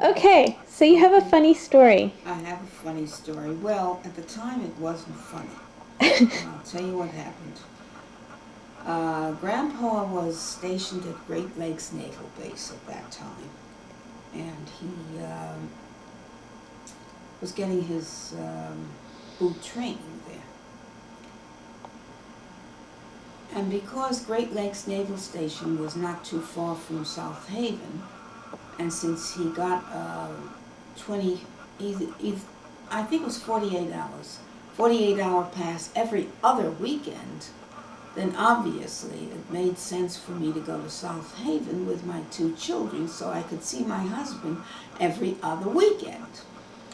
Okay, so you have a funny story. I have a funny story. Well, at the time it wasn't funny. And I'll tell you what happened. Grandpa was stationed at Great Lakes Naval Base at that time, and he was getting his boot training there. And because Great Lakes Naval Station was not too far from South Haven, and since he got 20, either, I think it was 48 hours, 48-hour pass every other weekend, then obviously it made sense for me to go to South Haven with my two children so I could see my husband every other weekend.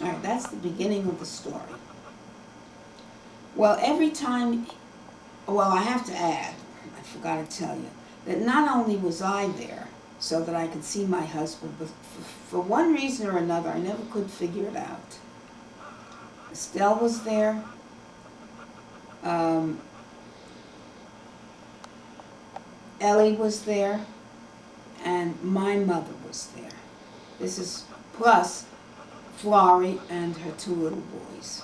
All right, that's the beginning of the story. Well, every time, well, I have to add, I forgot to tell you, that not only was I there so that I could see my husband, but for one reason or another, I never could figure it out. Estelle was there. Um, Ellie was there, and my mother was there. This is plus Florie and her two little boys,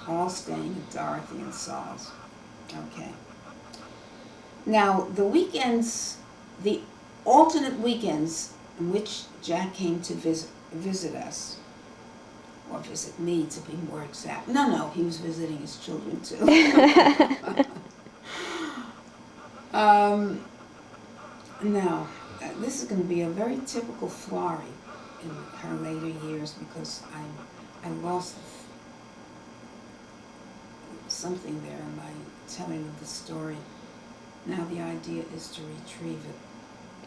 all staying at Dorothy and Saul's. Okay. Now, the weekends, the alternate weekends in which Jack came to visit us, or visit me to be more exact. No, he was visiting his children too. um, Now, this is going to be a very typical Florie in her later years because I lost something there in my telling of the story. Now the idea is to retrieve it.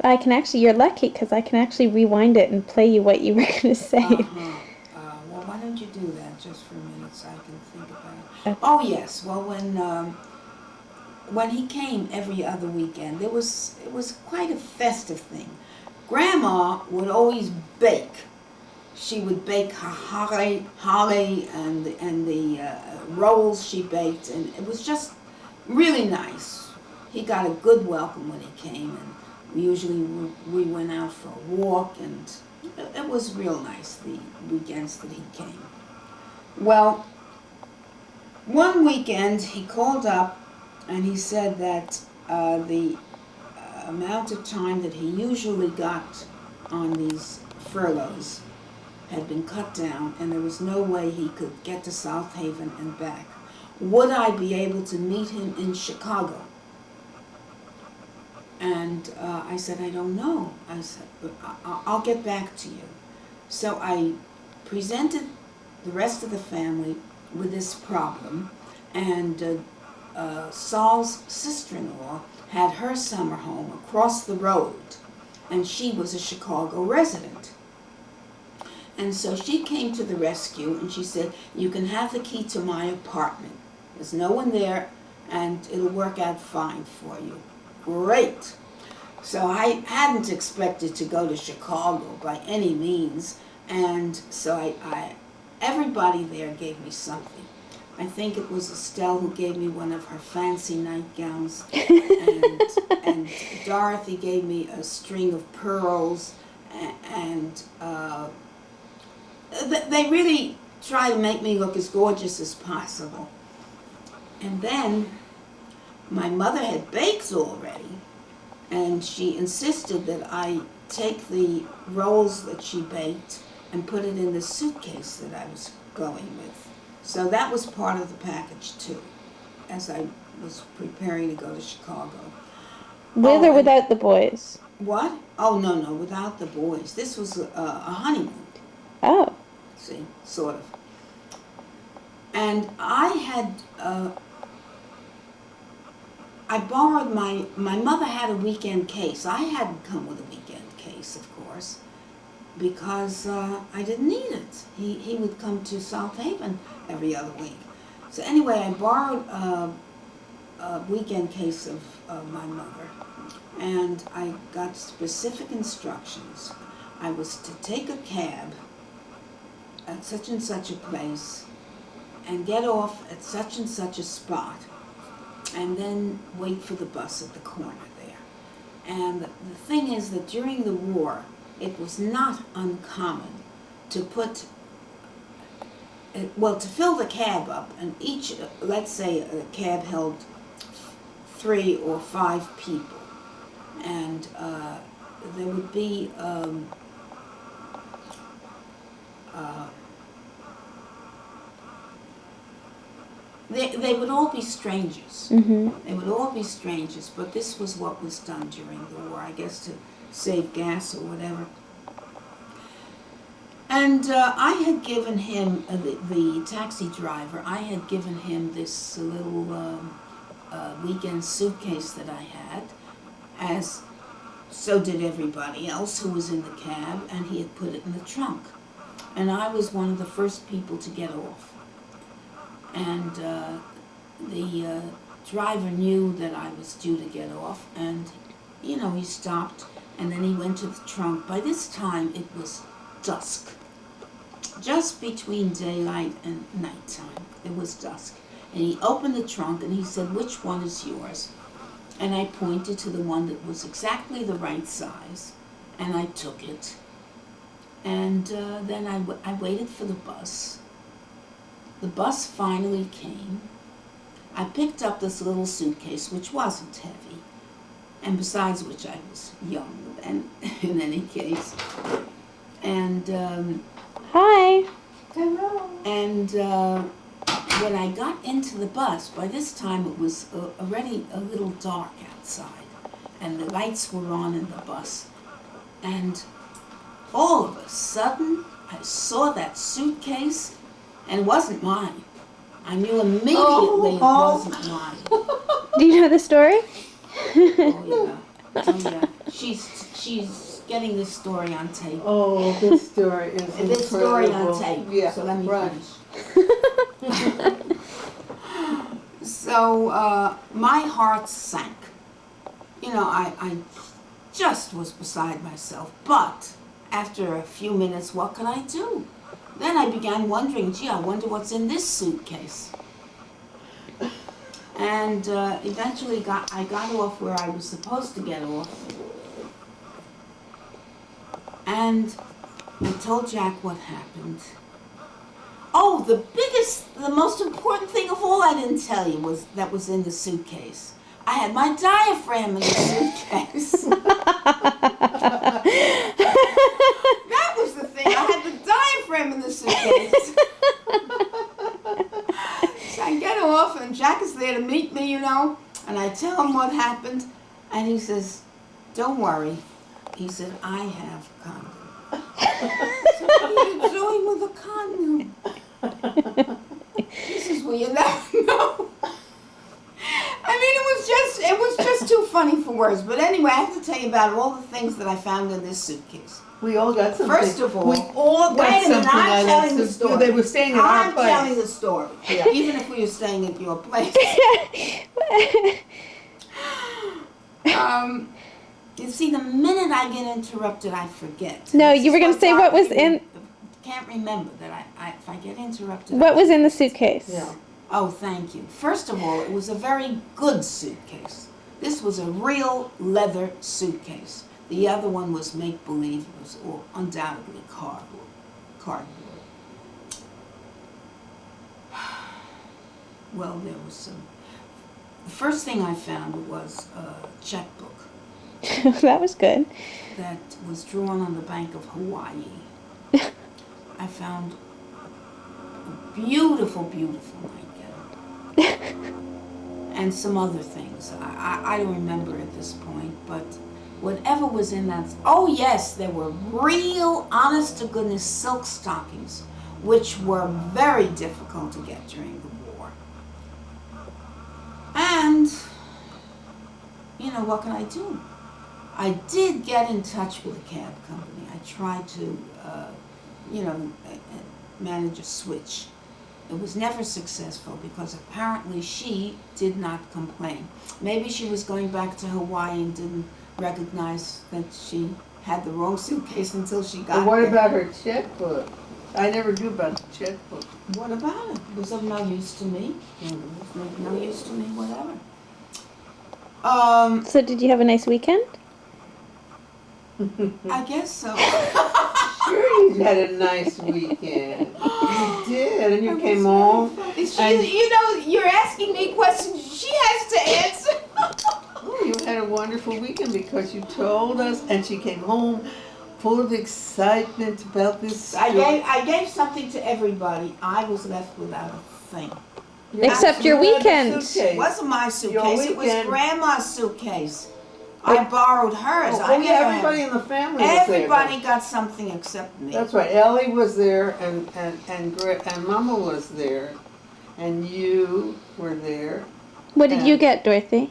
I can actually, you're lucky because I can actually rewind it and play you what you were going to say. Well, why don't you do that just for a minute so I can think about it? Okay. Oh yes. Well, when he came every other weekend, it was quite a festive thing. Grandma would always bake. She would bake her holly and the rolls she baked, and it was just really nice. He got a good welcome when he came, and we went out for a walk, and it was real nice the weekends that he came. Well, one weekend he called up and he said that the amount of time that he usually got on these furloughs had been cut down, and there was no way he could get to South Haven and back. Would I be able to meet him in Chicago? And I said, I don't know. I said, I'll get back to you. So I presented the rest of the family with this problem, and Saul's sister-in-law had her summer home across the road, and she was a Chicago resident. And so she came to the rescue, and she said, you can have the key to my apartment. There's no one there, and it'll work out fine for you. Great. So I hadn't expected to go to Chicago by any means, and so everybody there gave me something. I think it was Estelle who gave me one of her fancy nightgowns, and Dorothy gave me a string of pearls, and they really tried to make me look as gorgeous as possible. And then my mother had baked already, and she insisted that I take the rolls that she baked and put it in the suitcase that I was going with. So that was part of the package too, as I was preparing to go to Chicago. With or without the boys? What? Oh, no, without the boys. This was a honeymoon. Oh. See, sort of. And I had, I borrowed my mother had a weekend case. I hadn't come with a weekend case, of course, because I didn't need it. He would come to South Haven every other week. So anyway, I borrowed a weekend case of my mother, and I got specific instructions. I was to take a cab at such and such a place and get off at such and such a spot, and then wait for the bus at the corner there. And the thing is that during the war, it was not uncommon to put, well, to fill the cab up, and each, let's say a cab held 3 or 5 people, and there would be they would all be strangers. Mm-hmm. They would all be strangers, but this was what was done during the war, I guess, to save gas or whatever. And I had given him, the taxi driver, I had given him this little weekend suitcase that I had, as so did everybody else who was in the cab, and he had put it in the trunk. And I was one of the first people to get off. And the driver knew that I was due to get off, and, you know, he stopped, and then he went to the trunk. By this time, it was dusk. Just between daylight and nighttime, it was dusk. And he opened the trunk, and he said, "Which one is yours?" And I pointed to the one that was exactly the right size, and I took it. And then I waited for the bus. The bus finally came. I picked up this little suitcase, which wasn't heavy, and besides which I was young, and in any case. And Hi. Hello. and when I got into the bus, by this time it was already a little dark outside, and the lights were on in the bus. And all of a sudden, I saw that suitcase, and it wasn't mine. I knew immediately it wasn't mine. Do you know the story? Oh yeah. She's getting this story on tape. Oh, this story is incredible. This story on tape. Yeah, So let me right. finish. So my heart sank. You know, I just was beside myself. But after a few minutes, what could I do? Then I began wondering, gee, I wonder what's in this suitcase. And eventually I got off where I was supposed to get off. And I told Jack what happened. Oh, the most important thing of all I didn't tell you was that was in the suitcase. I had my diaphragm in the suitcase. That was the thing. I had the diaphragm in the suitcase. So I get off, and Jack is there to meet me, you know, and I tell him what happened, and he says, "Don't worry." He said, "I have a condom." So what are you doing with a condom? He says, "Well, you never know." I mean, it was just too funny for words. But anyway, I have to tell you about all the things that I found in this suitcase. We all got something. First of all, we all got wait a minute, something I'm on telling that the suitcase. story. They were staying at our place. I'm telling the story, Yeah. even if we were staying at your place. You see, the minute I get interrupted, I forget. No, This you is were going to say what was in. Can't remember that if I get interrupted. What was in the suitcase? Yeah. Oh, thank you. First of all, it was a very good suitcase. This was a real leather suitcase. The other one was make-believe. It was undoubtedly cardboard. Well, there was some. The first thing I found was a checkbook That was good. that was drawn on the Bank of Hawaii. I found a beautiful, beautiful nightgown. And some other things. I don't remember at this point, but whatever was in that. Oh yes, there were real, honest to goodness silk stockings, which were very difficult to get during the war. And, you know, what can I do? I did get in touch with the cab company. I tried to, manage a switch. It was never successful because apparently she did not complain. Maybe she was going back to Hawaii and didn't recognize that she had the wrong suitcase until she got And what there. about her checkbook? I never knew about the checkbook. What about it? It was of no use to me. It was of no use to me, whatever. So did you have a nice weekend? I guess so. sure you had a nice weekend. You did, and you came home. You're asking me questions she has to answer. Oh, you had a wonderful weekend because you told us, and she came home full of excitement about this. I gave something to everybody. I was left without a thing. Except your weekend. It wasn't my suitcase. It was weekend. Grandma's suitcase. I borrowed hers. Everybody in the family was there. Everybody got something except me. That's right. Ellie was there, and Mama was there, and you were there. What did you get, Dorothy?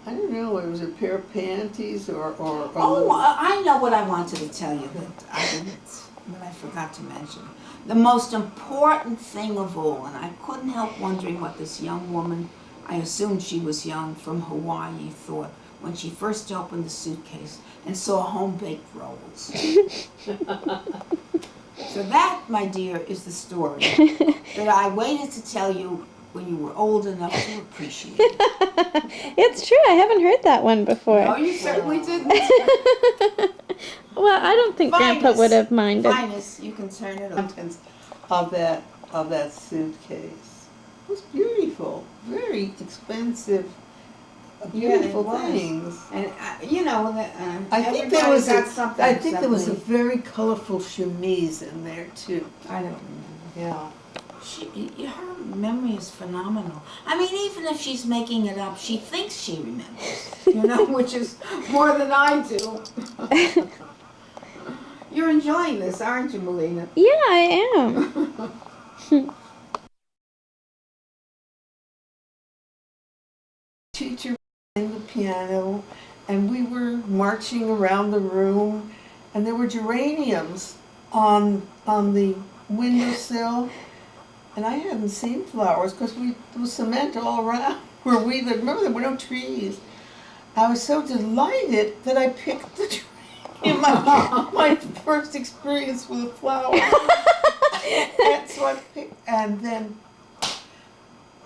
I don't know. It was a pair of panties or I know what I wanted to tell you that I didn't, but I forgot to mention. The most important thing of all, and I couldn't help wondering what this young woman, I assumed she was young, from Hawaii, thought when she first opened the suitcase and saw home-baked rolls. So that, my dear, is the story that I waited to tell you when you were old enough to appreciate it. It's true. I haven't heard that one before. No, you certainly didn't. Well, I don't think Grandpa would have minded. Finest, you can turn it on. contents of that suitcase. It was beautiful, very expensive, beautiful things. And I think there was got something. I think there was a very colorful chemise in there too. I don't remember. Yeah. Her memory is phenomenal. I mean, even if she's making it up, she thinks she remembers. Which is more than I do. You're enjoying this, aren't you, Melina? Yeah, I am. Teacher playing the piano, and we were marching around the room, and there were geraniums on the windowsill, and I hadn't seen flowers because there was cement all around where we lived. Remember, there were no trees. I was so delighted that I picked the tree in my first experience with a flower. And so I picked, and then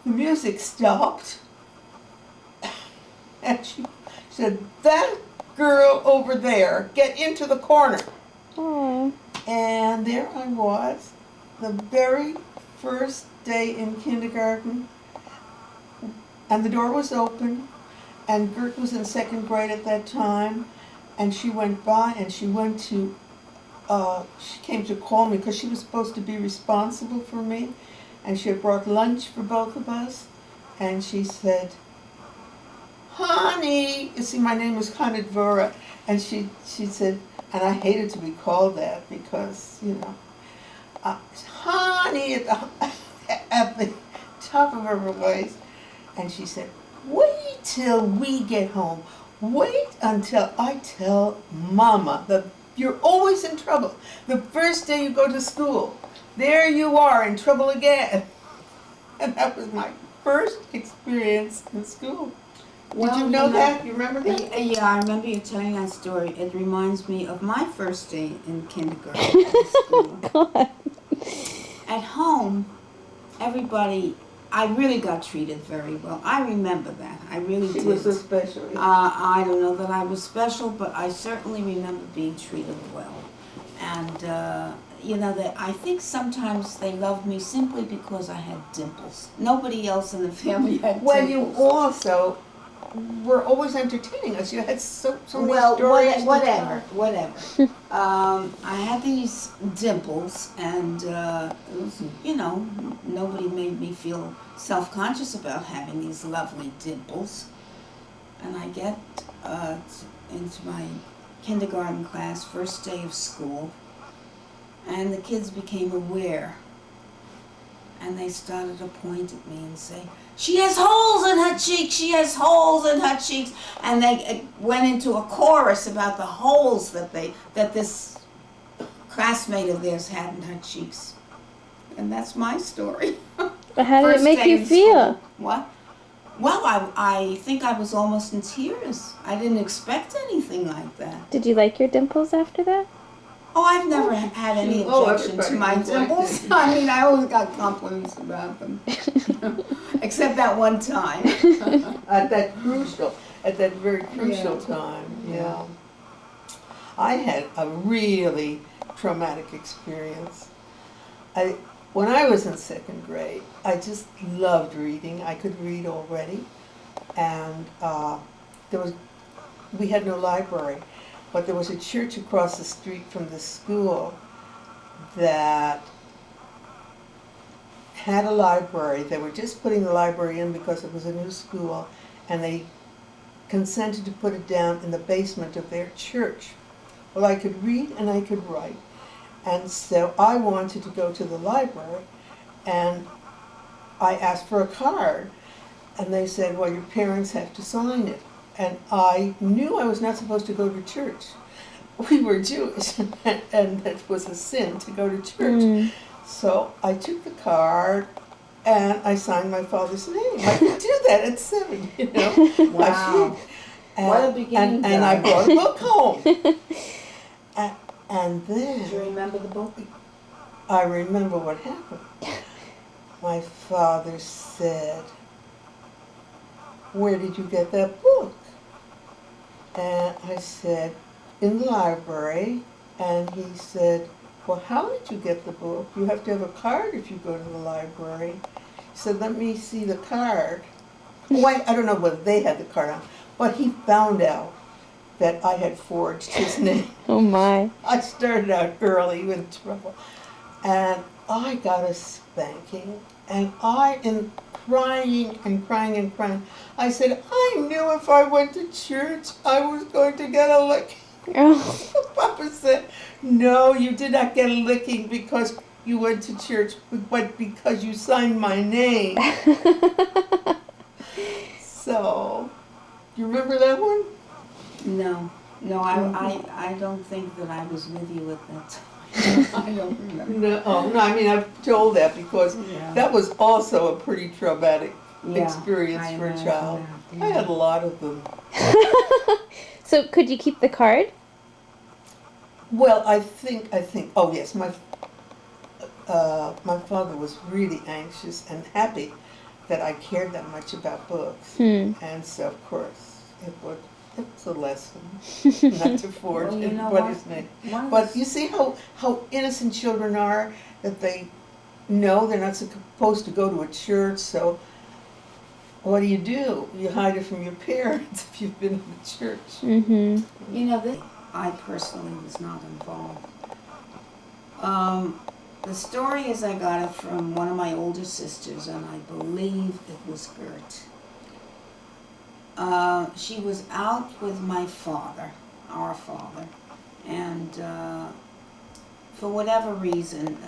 the music stopped. And she said, "That girl over there, get into the corner." Oh. And there I was, the very first day in kindergarten, and the door was open, and Gert was in second grade at that time, and she went by and she went to, she came to call me because she was supposed to be responsible for me, and she had brought lunch for both of us, and she said, "Honey," you see, my name was Kanadvora, and she said, and I hated to be called that because, "Honey," at the top of her voice, and she said, "Wait till we get home. Wait until I tell Mama that you're always in trouble. The first day you go to school, there you are in trouble again." And that was my first experience in school. Did you know that? You remember that? Yeah, I remember you telling that story. It reminds me of my first day in kindergarten at school. God. At home, everybody, I really got treated very well. I remember that. I really did. She was so special. I don't know that I was special, but I certainly remember being treated well. And, that I think sometimes they loved me simply because I had dimples. Nobody else in the family had dimples. Well, you also were always entertaining us. You had so many Well, stories. whatever. I had these dimples, and nobody made me feel self-conscious about having these lovely dimples. And I get into my kindergarten class, first day of school, and the kids became aware, and they started to point at me and say, "She has holes in her cheeks, she has holes in her cheeks." And they went into a chorus about the holes that this classmate of theirs had in her cheeks. And that's my story. But how did it make you feel? What? Well, I think I was almost in tears. I didn't expect anything like that. Did you like your dimples after that? Oh, I've never had any objection to my dimples. I mean, I always got compliments about them. Except that one time. At that very crucial time, yeah. I had a really traumatic experience. When I was in second grade, I just loved reading. I could read already, and we had no library, but there was a church across the street from the school that had a library. They were just putting the library in because it was a new school, and they consented to put it down in the basement of their church. Well, I could read and I could write, and so I wanted to go to the library, and I asked for a card, and they said, well, your parents have to sign it. And I knew I was not supposed to go to church. We were Jewish, and it was a sin to go to church. So I took the card and I signed my father's name. I could do that at 7, you know. Wow. What a beginning. And I brought a book home. And Do you then remember the book? I remember what happened. My father said, where did you get that book? And I said, in the library. And he said, well, how did you get the book? You have to have a card if you go to the library. He said, let me see the card. Well, I don't know whether they had the card on, but he found out that I had forged his name. Oh my. I started out early with trouble. And I got a spanking. And in crying and crying and crying, I said, I knew if I went to church, I was going to get a licking. Oh. Papa said, no, you did not get a licking because you went to church, but because you signed my name. So, you remember that one? No. No, I don't think that I was with you at that time. I don't remember. No, I mean, I've told that because Yeah. that was also a pretty traumatic Yeah, experience I for a imagine child. that, I yeah. had a lot of them. So could you keep the card? Well, I think, oh yes, my father was really anxious and happy that I cared that much about books. And so, of course, it was a lesson not to forge Well, you know anybody's name. But you see how innocent children are, that they know they're not supposed to go to a church, so what do? You hide it from your parents if you've been in the church. Mm-hmm. You know, I personally was not involved. The story is I got it from one of my older sisters, and I believe it was Gert. She was out with my father, our father, and for whatever reason,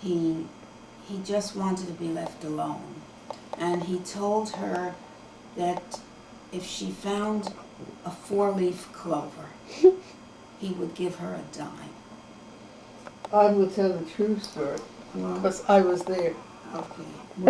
he just wanted to be left alone. And he told her that if she found a 4-leaf clover, he would give her a dime. I will tell the true story because I was there. Okay.